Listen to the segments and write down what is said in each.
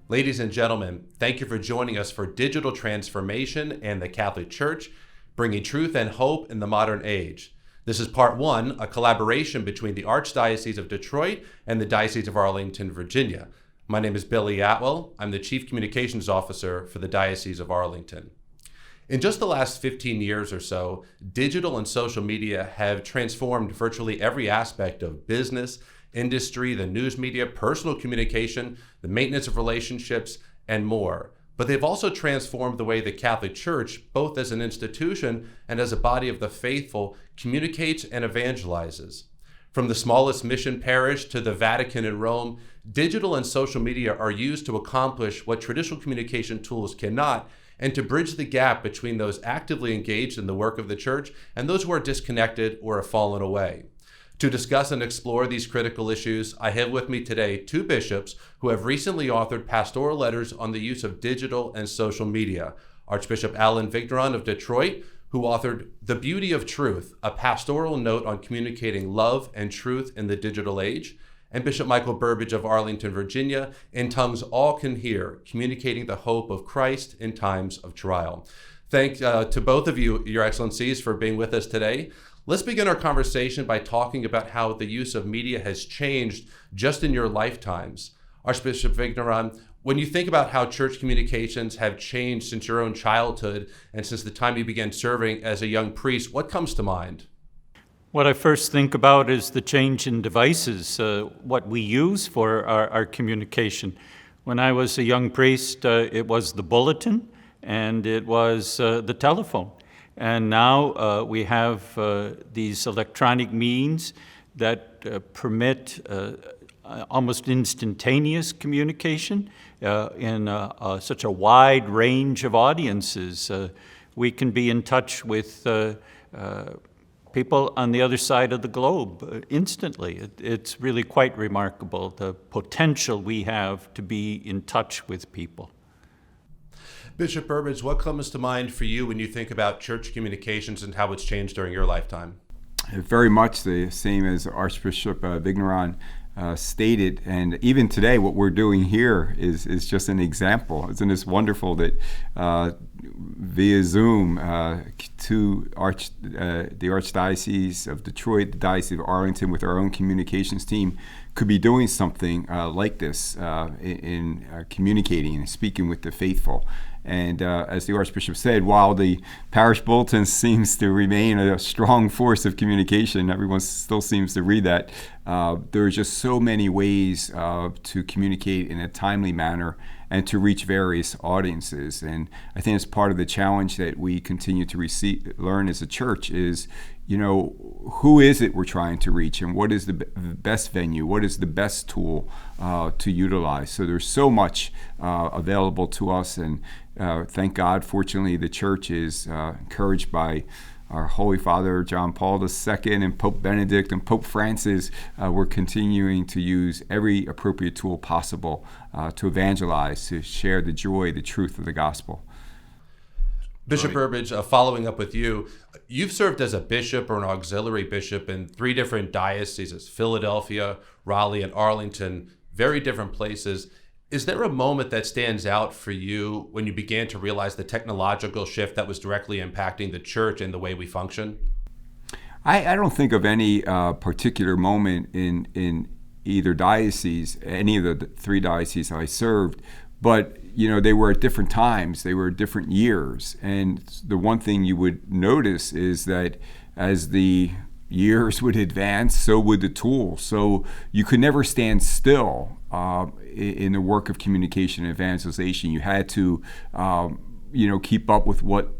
Ladies and gentlemen, thank you for joining us for Digital Transformation and the Catholic Church, bringing truth and hope in the modern age. This is part one, a collaboration between the Archdiocese of Detroit and the Diocese of Arlington, Virginia. My name is Billy Atwell. I'm the Chief Communications Officer for the Diocese of Arlington. In just the last 15 years or so, digital and social media have transformed virtually every aspect of business, industry, the news media, personal communication, the maintenance of relationships, and more. But they've also transformed the way the Catholic Church, both as an institution and as a body of the faithful, communicates and evangelizes. From the smallest mission parish to the Vatican in Rome, digital and social media are used to accomplish what traditional communication tools cannot, and to bridge the gap between those actively engaged in the work of the Church and those who are disconnected or have fallen away. To discuss and explore these critical issues, I have with me today two bishops who have recently authored pastoral letters on the use of digital and social media. Archbishop Alan Vigneron of Detroit, who authored The Beauty of Truth, a pastoral note on communicating love and truth in the digital age, and Bishop Michael Burbidge of Arlington, Virginia, In Tongues All Can Hear, Communicating the Hope of Christ in Times of Trial. Thanks to both of you, Your Excellencies, for being with us today. Let's begin our conversation by talking about how the use of media has changed just in your lifetimes. Archbishop Vigneron, when you think about how church communications have changed since your own childhood and since the time you began serving as a young priest, what comes to mind? What I first think about is the change in devices, what we use for our communication. When I was a young priest, it was the bulletin and it was the telephone. And now we have these electronic means that permit almost instantaneous communication in such a wide range of audiences. We can be in touch with people on the other side of the globe instantly. It's really quite remarkable, the potential we have to be in touch with people. Bishop Burbidge, what comes to mind for you when you think about church communications and how it's changed during your lifetime? Very much the same as Archbishop Vigneron stated, and even today what we're doing here is just an example. Isn't it wonderful that via Zoom to the Archdiocese of Detroit, the Diocese of Arlington, with our own communications team, could be doing something like this in communicating and speaking with the faithful. And as the Archbishop said, while the parish bulletin seems to remain a strong force of communication, everyone still seems to read that, there are just so many ways to communicate in a timely manner and to reach various audiences. And I think it's part of the challenge that we continue to learn as a church is, who is it we're trying to reach, and what is the best venue, what is the best tool to utilize. So there's so much available to us, and thank God, fortunately, the church is encouraged by our Holy Father John Paul II and Pope Benedict and Pope Francis. We're continuing to use every appropriate tool possible to evangelize, to share the joy, the truth of the gospel. Bishop Burbidge, following up with you, you've served as a bishop or an auxiliary bishop in three different dioceses, Philadelphia, Raleigh, and Arlington, very different places. Is there a moment that stands out for you when you began to realize the technological shift that was directly impacting the church and the way we function? I don't think of any particular moment in either diocese, any of the three dioceses I served, but they were at different times, they were different years. And the one thing you would notice is that as the years would advance, so would the tools. So you could never stand still in the work of communication and evangelization. You had to keep up with what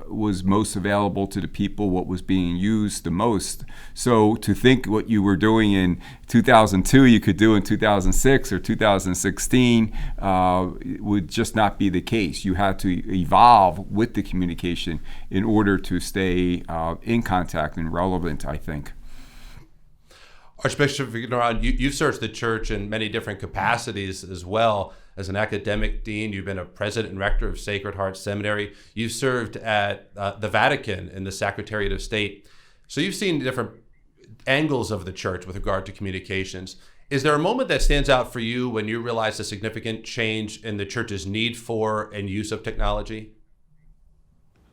was most available to the people, what was being used the most. So to think what you were doing in 2002 you could do in 2006 or 2016 would just not be the case. You had to evolve with the communication in order to stay in contact and relevant, I think. Archbishop Vigneron, you've served the church in many different capacities as well. As an academic dean, you've been a president and rector of Sacred Heart Seminary. You've served at the Vatican in the Secretariat of State. So you've seen different angles of the church with regard to communications. Is there a moment that stands out for you when you realize a significant change in the church's need for and use of technology?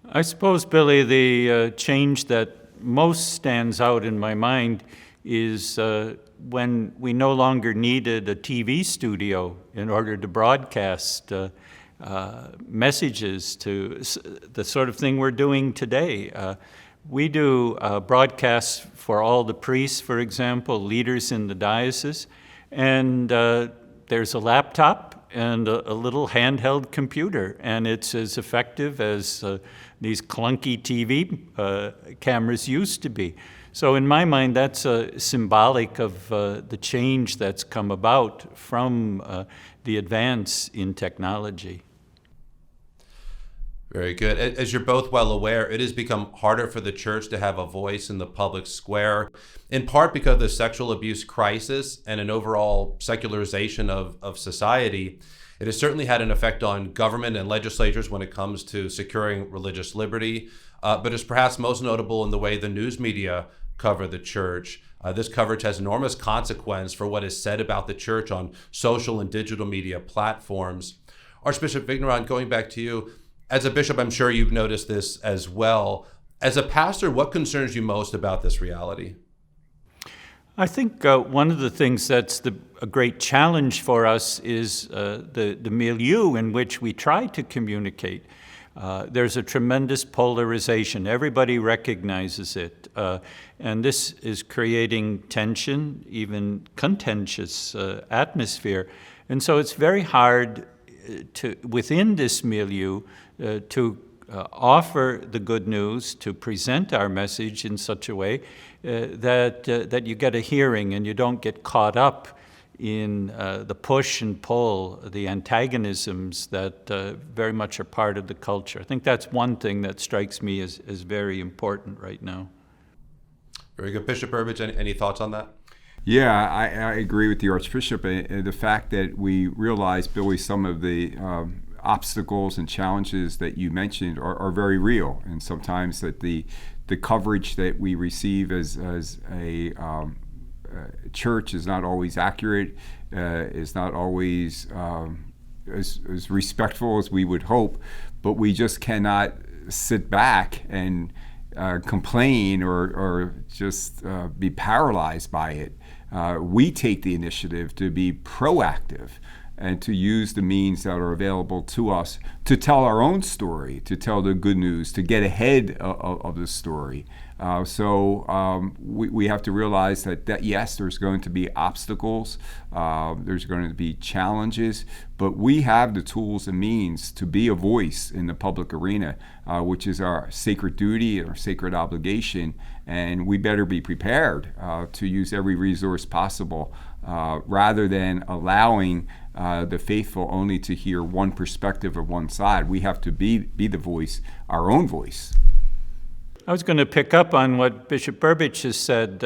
I suppose, Billy, the change that most stands out in my mind is when we no longer needed a TV studio in order to broadcast messages to the sort of thing we're doing today. We do broadcasts for all the priests, for example, leaders in the diocese, and there's a laptop and a little handheld computer, and it's as effective as these clunky TV cameras used to be. So in my mind, that's symbolic of the change that's come about from the advance in technology. Very good. As you're both well aware, it has become harder for the church to have a voice in the public square, in part because of the sexual abuse crisis and an overall secularization of society. It has certainly had an effect on government and legislatures when it comes to securing religious liberty, but is perhaps most notable in the way the news media cover the church. This coverage has enormous consequence for what is said about the church on social and digital media platforms. Archbishop Vigneron, going back to you, as a bishop, I'm sure you've noticed this as well. As a pastor, what concerns you most about this reality? I think one of the things that's a great challenge for us is the milieu in which we try to communicate. There's a tremendous polarization. Everybody recognizes it. And this is creating tension, even contentious atmosphere. And so it's very hard within this milieu, to offer the good news, to present our message in such a way that you get a hearing and you don't get caught up in the push and pull, the antagonisms that very much are part of the culture. I think that's one thing that strikes me as very important right now. Very good. Bishop Burbidge, any thoughts on that? Yeah, I agree with the Archbishop. The fact that we realize, Billy, some of the obstacles and challenges that you mentioned are very real, and sometimes that the coverage that we receive as a church is not always accurate, is not always as respectful as we would hope, but we just cannot sit back and complain or just be paralyzed by it. We take the initiative to be proactive and to use the means that are available to us to tell our own story, to tell the good news, to get ahead of the story. So we have to realize that yes, there's going to be obstacles, there's going to be challenges, but we have the tools and means to be a voice in the public arena, which is our sacred duty, our sacred obligation, and we better be prepared to use every resource possible rather than allowing the faithful only to hear one perspective or one side. We have to be the voice, our own voice. I was going to pick up on what Bishop Burbidge has said.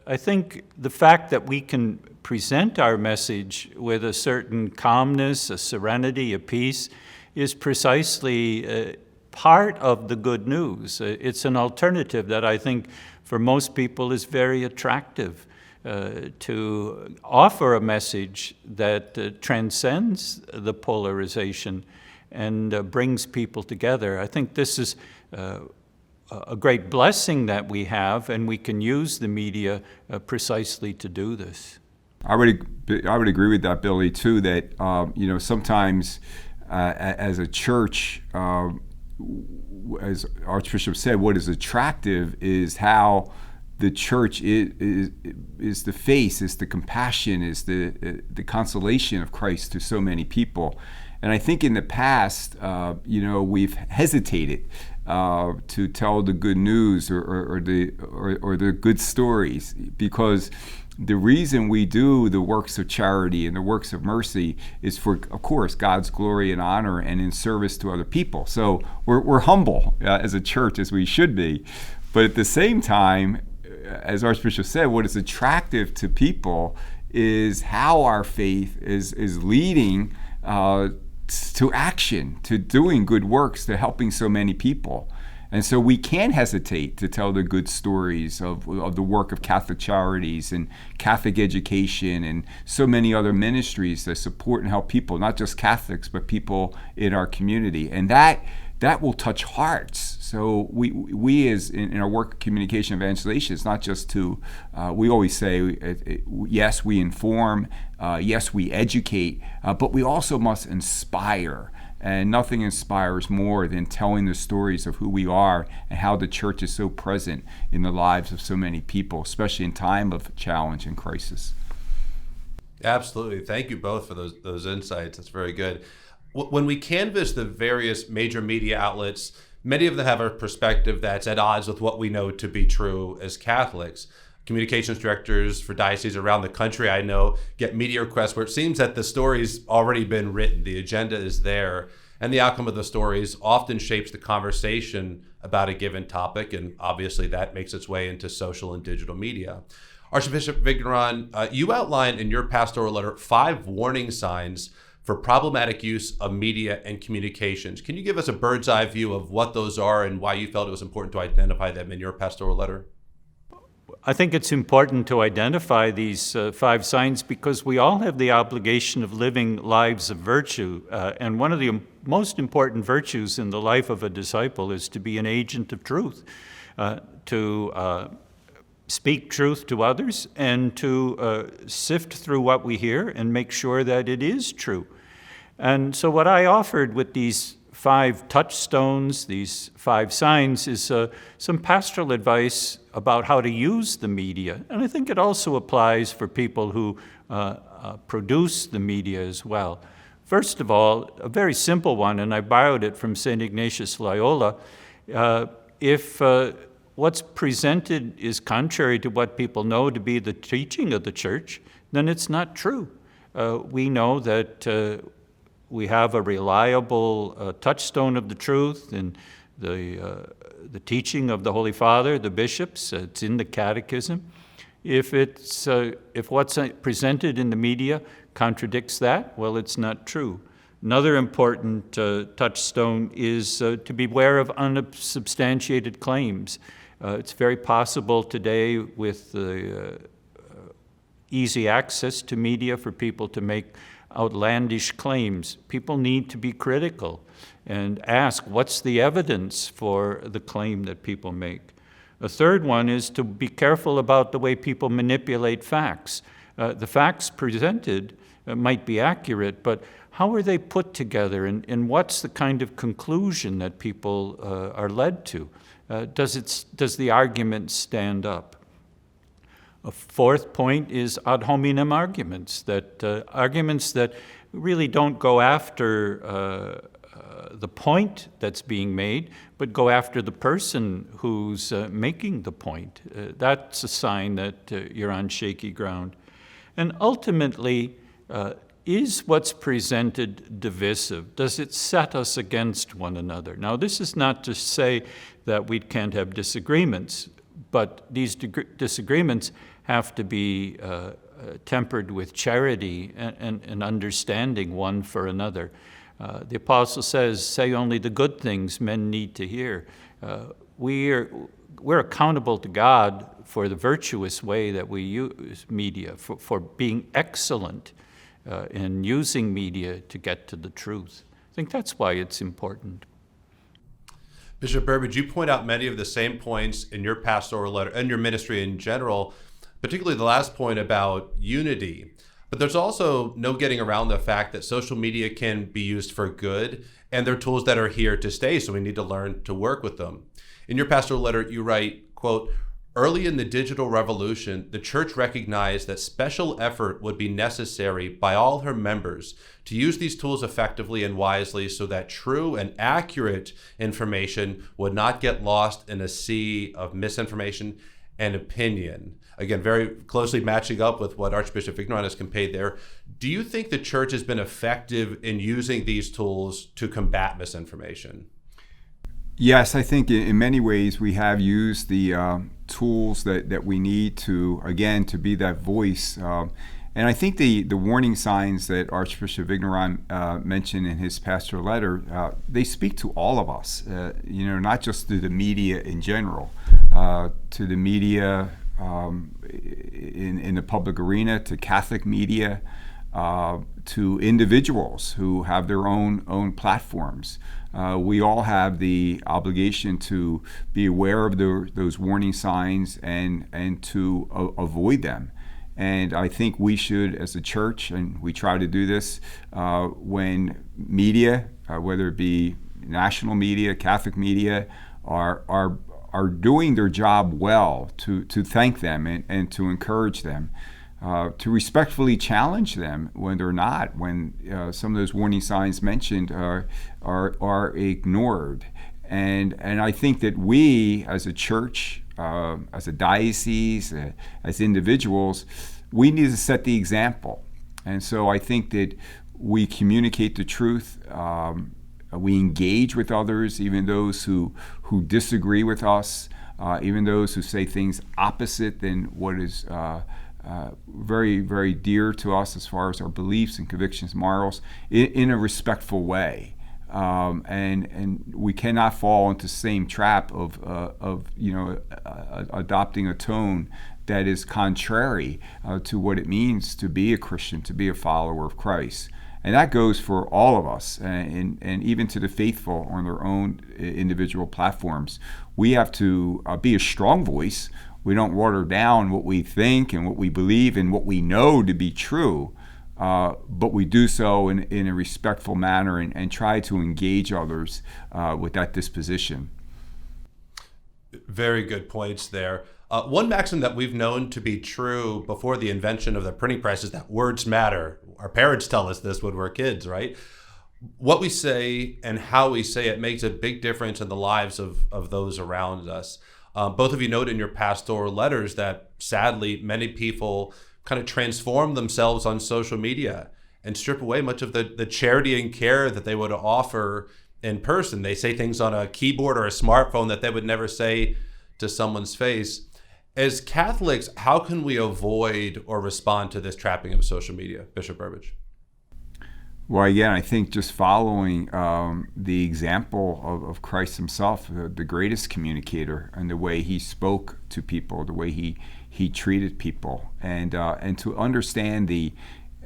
I think the fact that we can present our message with a certain calmness, a serenity, a peace, is precisely part of the good news. It's an alternative that I think for most people is very attractive. To offer a message that transcends the polarization and brings people together. I think this is a great blessing that we have, and we can use the media precisely to do this. I would agree with that, Billy, too, that sometimes as a church, as Archbishop said, what is attractive is how the church is the face, is the compassion, is the consolation of Christ to so many people. And I think in the past, we've hesitated to tell the good news or the good stories, because the reason we do the works of charity and the works of mercy is for, of course, God's glory and honor and in service to other people. So we're humble as a church, as we should be. But at the same time, as Archbishop said, what is attractive to people is how our faith is leading to action, to doing good works, to helping so many people. And so we can hesitate to tell the good stories of the work of Catholic Charities and Catholic education and so many other ministries that support and help people, not just Catholics, but people in our community. And that will touch hearts. So we as in our work of communication evangelization, it's not just to, we always say, yes, we inform, yes, we educate, but we also must inspire. And nothing inspires more than telling the stories of who we are and how the church is so present in the lives of so many people, especially in time of challenge and crisis. Absolutely. Thank you both for those insights. That's very good. When we canvass the various major media outlets, many of them have a perspective that's at odds with what we know to be true as Catholics. Communications directors for dioceses around the country, I know, get media requests where it seems that the story's already been written, the agenda is there, and the outcome of the stories often shapes the conversation about a given topic, and obviously that makes its way into social and digital media. Archbishop Vigneron, you outline in your pastoral letter 5 warning signs for problematic use of media and communications. Can you give us a bird's eye view of what those are and why you felt it was important to identify them in your pastoral letter? I think it's important to identify these 5 signs because we all have the obligation of living lives of virtue. And one of the most important virtues in the life of a disciple is to be an agent of truth, to speak truth to others and to sift through what we hear and make sure that it is true. And so what I offered with these 5 touchstones, these 5 signs, is some pastoral advice about how to use the media. And I think it also applies for people who produce the media as well. First of all, a very simple one, and I borrowed it from St. Ignatius Loyola. If what's presented is contrary to what people know to be the teaching of the Church, then it's not true. We know that we have a reliable touchstone of the truth in the teaching of the Holy Father, the bishops. It's in the Catechism. If what's presented in the media contradicts that, well, it's not true. Another important touchstone is to beware of unsubstantiated claims. It's very possible today with easy access to media for people to make outlandish claims. People need to be critical and ask, what's the evidence for the claim that people make? A third one is to be careful about the way people manipulate facts. The facts presented might be accurate, but how are they put together, and what's the kind of conclusion that people are led to? Does the argument stand up? A fourth point is ad hominem arguments that really don't go after the point that's being made, but go after the person who's making the point. That's a sign that you're on shaky ground. And ultimately, is what's presented divisive? Does it set us against one another? Now, this is not to say that we can't have disagreements, but these disagreements have to be tempered with charity and understanding one for another. The apostle says, say only the good things men need to hear. We're accountable to God for the virtuous way that we use media, for being excellent in using media to get to the truth. I think that's why it's important. Bishop Burbidge, you point out many of the same points in your pastoral letter and your ministry in general, particularly the last point about unity. But there's also no getting around the fact that social media can be used for good, and they're tools that are here to stay, so we need to learn to work with them. In your pastoral letter, you write, quote, early in the digital revolution, the Church recognized that special effort would be necessary by all her members to use these tools effectively and wisely so that true and accurate information would not get lost in a sea of misinformation and opinion. Again, very closely matching up with what Archbishop Vigneron has conveyed there. Do you think the Church has been effective in using these tools to combat misinformation? Yes, I think in many ways we have used the tools that we need to, again, to be that voice. And I think the warning signs that Archbishop Vigneron mentioned in his pastoral letter, they speak to all of us, not just to the media in general, to the media in the public arena, to Catholic media, to individuals who have their own platforms. We all have the obligation to be aware of those warning signs and to avoid them. And I think we should, as a church, and we try to do this, when media, whether it be national media, Catholic media, are doing their job well, to thank them and to encourage them, to respectfully challenge them when they're not, when some of those warning signs mentioned are ignored. And I think that we, as a church, as a diocese, as individuals, we need to set the example. And so I think that we communicate the truth. We engage with others, even those who disagree with us, even those who say things opposite than what is very, very dear to us as far as our beliefs and convictions, morals, in a respectful way. And we cannot fall into the same trap of adopting a tone that is contrary to what it means to be a Christian, to be a follower of Christ. And that goes for all of us, and even to the faithful on their own individual platforms. We have to be a strong voice. We don't water down what we think and what we believe and what we know to be true, but we do so in a respectful manner and try to engage others with that disposition. Very good points there. One maxim that we've known to be true before the invention of the printing press is that words matter. Our parents tell us this when we're kids, right? What we say and how we say it makes a big difference in the lives of those around us. Both of you note in your pastoral letters that sadly many people kind of transform themselves on social media and strip away much of the charity and care that they would offer in person. They say things on a keyboard or a smartphone that they would never say to someone's face. As Catholics, how can we avoid or respond to this trapping of social media, Bishop Burbidge? Well, again, I think just following the example of Christ himself, the greatest communicator, and the way he spoke to people, the way he treated people, and to understand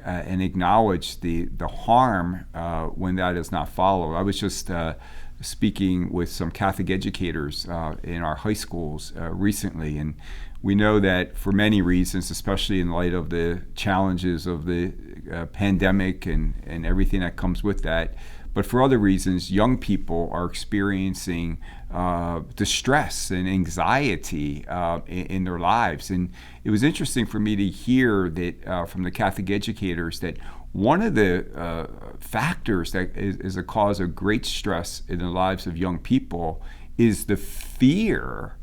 and acknowledge the harm when that is not followed. I was just speaking with some Catholic educators in our high schools recently, and we know that for many reasons, especially in light of the challenges of the pandemic and everything that comes with that, but for other reasons, young people are experiencing distress and anxiety in their lives. And it was interesting for me to hear that from the Catholic educators that one of the factors that is a cause of great stress in the lives of young people is the fear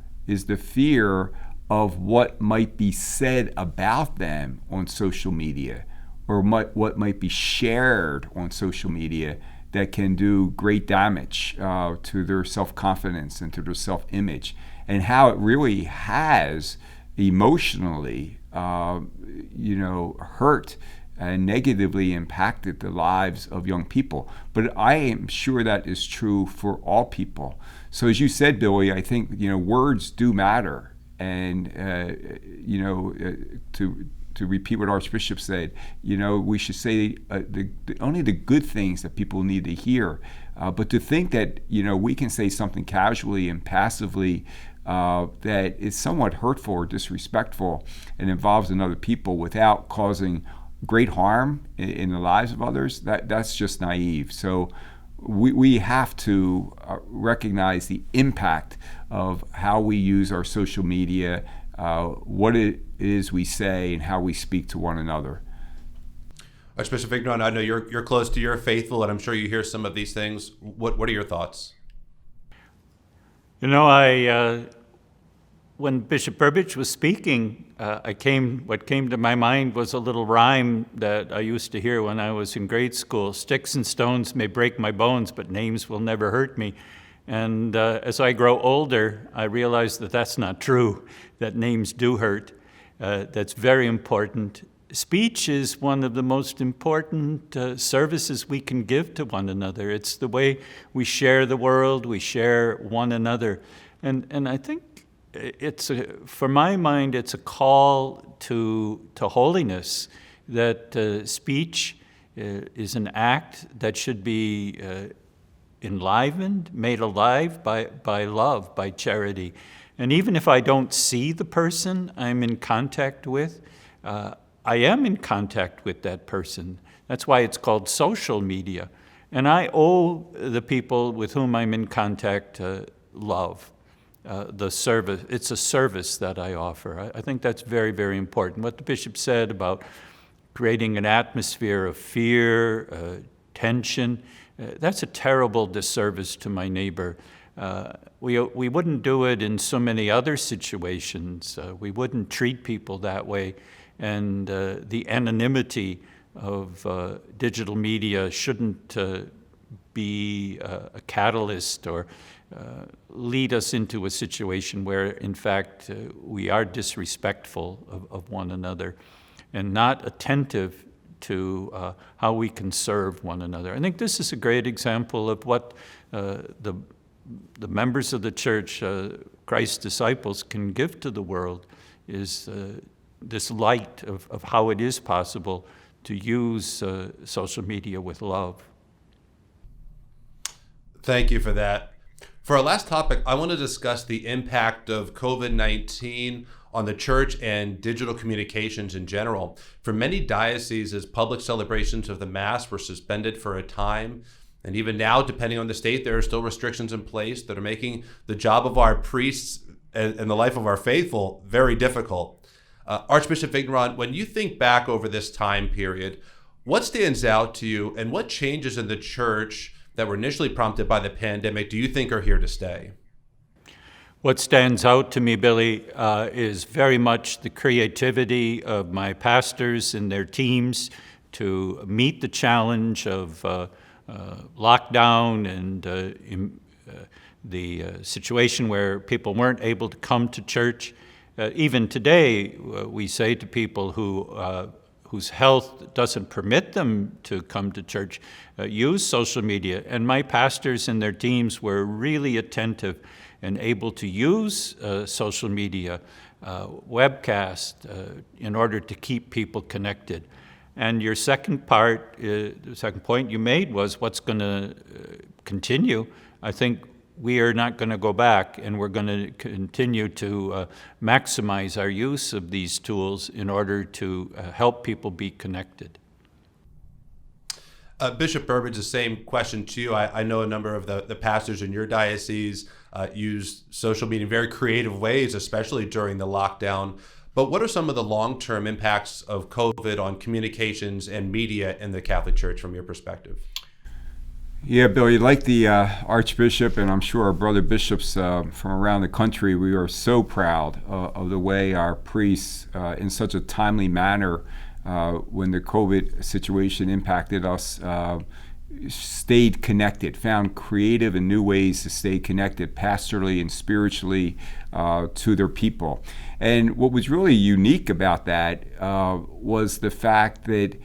of what might be said about them on social media, or what might be shared on social media that can do great damage to their self-confidence and to their self-image, and how it really has emotionally hurt and negatively impacted the lives of young people. But I am sure that is true for all people. So as you said, Billy, I think words do matter, and to repeat what Archbishop said, we should say only the good things that people need to hear. But to think that we can say something casually and passively that is somewhat hurtful or disrespectful and involves another people without causing great harm in the lives of others, that's just naive. So we have to recognize the impact of how we use our social media, what it is we say, and how we speak to one another. Archbishop Vigneron, I know you're close to your faithful, and I'm sure you hear some of these things. What are your thoughts? When Bishop Burbidge was speaking, what came to my mind was a little rhyme that I used to hear when I was in grade school. Sticks and stones may break my bones, but names will never hurt me. And as I grow older, I realize that that's not true, that names do hurt. That's very important speech is one of the most important services we can give to one another. It's the way we share the world, we share one another. And I think for my mind, it's a call to holiness, that speech is an act that should be enlivened, made alive by love, by charity. And even if I don't see the person I'm in contact with, I am in contact with that person. That's why it's called social media. And I owe the people with whom I'm in contact love, the service. It's a service that I offer. I think that's very, very important. What the bishop said about creating an atmosphere of fear, tension, that's a terrible disservice to my neighbor. We wouldn't do it in so many other situations. We wouldn't treat people that way. And the anonymity of digital media shouldn't be a catalyst or lead us into a situation where, in fact, we are disrespectful of one another and not attentive to how we can serve one another. I think this is a great example of what the members of the church, Christ's disciples, can give to the world, is this light of how it is possible to use social media with love. Thank you for that. For our last topic, I want to discuss the impact of COVID-19 on the church and digital communications in general. For many dioceses, public celebrations of the Mass were suspended for a time. And even now, depending on the state, there are still restrictions in place that are making the job of our priests and the life of our faithful very difficult. Archbishop Vigneron, when you think back over this time period, what stands out to you, and what changes in the church that were initially prompted by the pandemic do you think are here to stay? What stands out to me, Billy, is very much the creativity of my pastors and their teams to meet the challenge of lockdown and the situation where people weren't able to come to church. Even today, we say to people whose health doesn't permit them to come to church, use social media. And my pastors and their teams were really attentive and able to use social media, webcast, in order to keep people connected. And your second point you made was what's going to continue. I think we are not going to go back, and we're going to continue to maximize our use of these tools in order to help people be connected. Bishop Burbidge, the same question to you. I know a number of the pastors in your diocese use social media in very creative ways, especially during the lockdown. But what are some of the long-term impacts of COVID on communications and media in the Catholic Church from your perspective? Yeah, Billy, like the Archbishop, and I'm sure our brother bishops from around the country, we are so proud of the way our priests, in such a timely manner, when the COVID situation impacted us, stayed connected, found creative and new ways to stay connected pastorally and spiritually to their people. And what was really unique about that was the fact that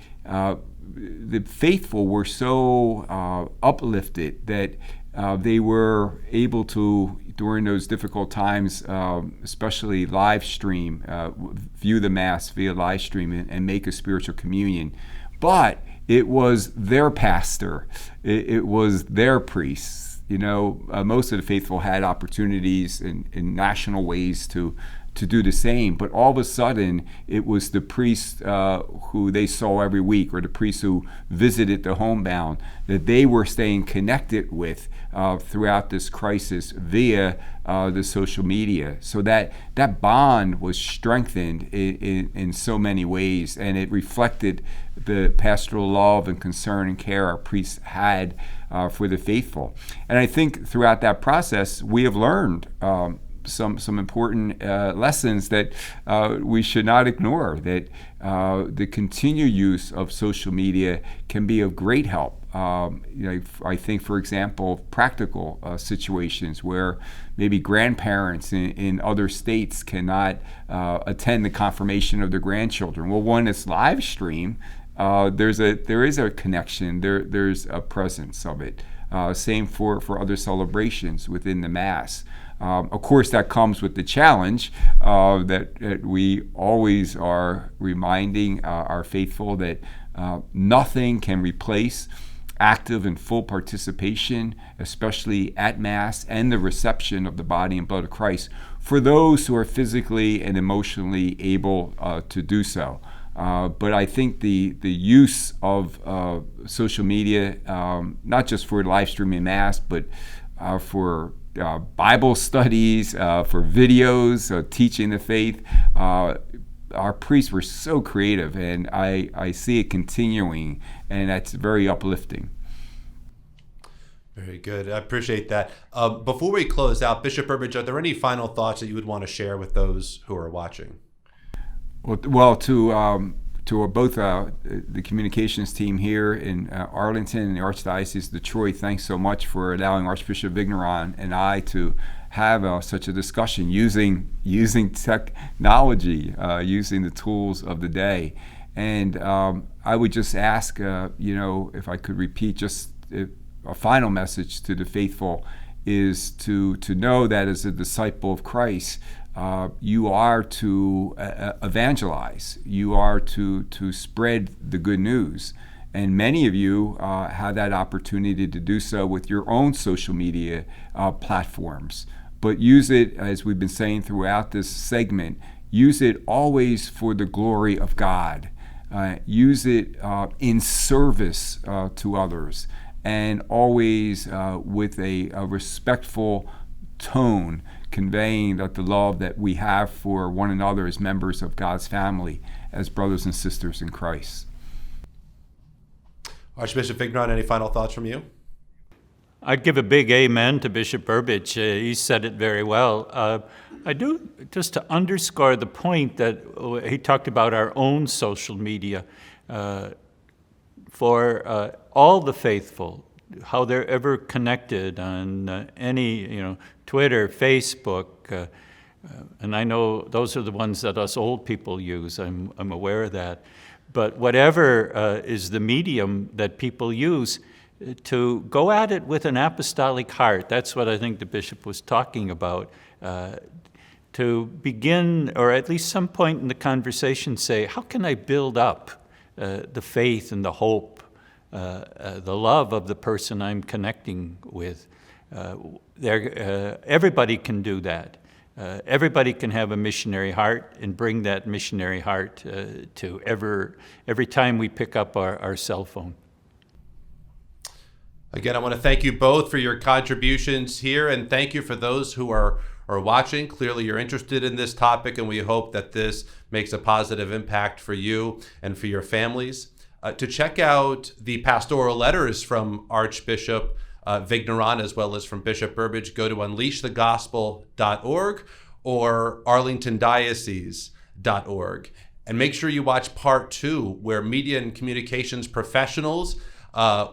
the faithful were so uplifted that they were able to, during those difficult times, especially live stream, view the Mass via live stream and make a spiritual communion. But it was their pastor, it was their priests. You know, most of the faithful had opportunities in national ways to do the same, but all of a sudden it was the priest who they saw every week, or the priest who visited the homebound, that they were staying connected with throughout this crisis via the social media. So that bond was strengthened in so many ways, and it reflected the pastoral love and concern and care our priests had for the faithful. And I think throughout that process we have learned some important lessons that we should not ignore, that the continued use of social media can be of great help I think, for example, practical situations where maybe grandparents in other states cannot attend the confirmation of their grandchildren. Well, when it's live stream, there is a connection. There's a presence of it. Same for other celebrations within the Mass. Of course, that comes with the challenge that we always are reminding our faithful that nothing can replace active and full participation, especially at Mass and the reception of the body and blood of Christ, for those who are physically and emotionally able to do so. But I think the use of social media, not just for live streaming Mass, but for Bible studies, for videos, teaching the faith, our priests were so creative, and I see it continuing, and that's very uplifting. Very good. I appreciate that. Before we close out, Bishop Burbidge, are there any final thoughts that you would want to share with those who are watching? Well, to both the communications team here in Arlington and the Archdiocese of Detroit, thanks so much for allowing Archbishop Vigneron and I to have such a discussion using technology, using the tools of the day. And I would just ask, if I could repeat just a final message to the faithful is to know that as a disciple of Christ, you are to evangelize. You are to spread the good news. And many of you have that opportunity to do so with your own social media platforms. But use it, as we've been saying throughout this segment, use it always for the glory of God. Use it in service to others, and always with a respectful tone, conveying that the love that we have for one another as members of God's family, as brothers and sisters in Christ. Archbishop Vigneron, any final thoughts from you? I'd give a big amen to Bishop Burbidge. He said it very well. I do, just to underscore the point that he talked about our own social media, for all the faithful, how they're ever connected on any, Twitter, Facebook, and I know those are the ones that us old people use. I'm aware of that. But whatever is the medium that people use, to go at it with an apostolic heart. That's what I think the bishop was talking about. To begin, or at least some point in the conversation, say, how can I build up the faith and the hope, the love of the person I'm connecting with? Everybody can do that. Everybody can have a missionary heart and bring that missionary heart to every time we pick up our cell phone. Again, I want to thank you both for your contributions here, and thank you for those who are watching. Clearly, you're interested in this topic, and we hope that this makes a positive impact for you and for your families. To check out the pastoral letters from Archbishop Vigneron, as well as from Bishop Burbidge, go to unleashthegospel.org or arlingtondiocese.org. And make sure you watch part 2, where media and communications professionals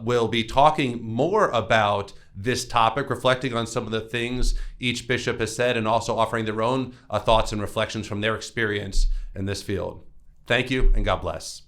will be talking more about this topic, reflecting on some of the things each bishop has said, and also offering their own thoughts and reflections from their experience in this field. Thank you, and God bless.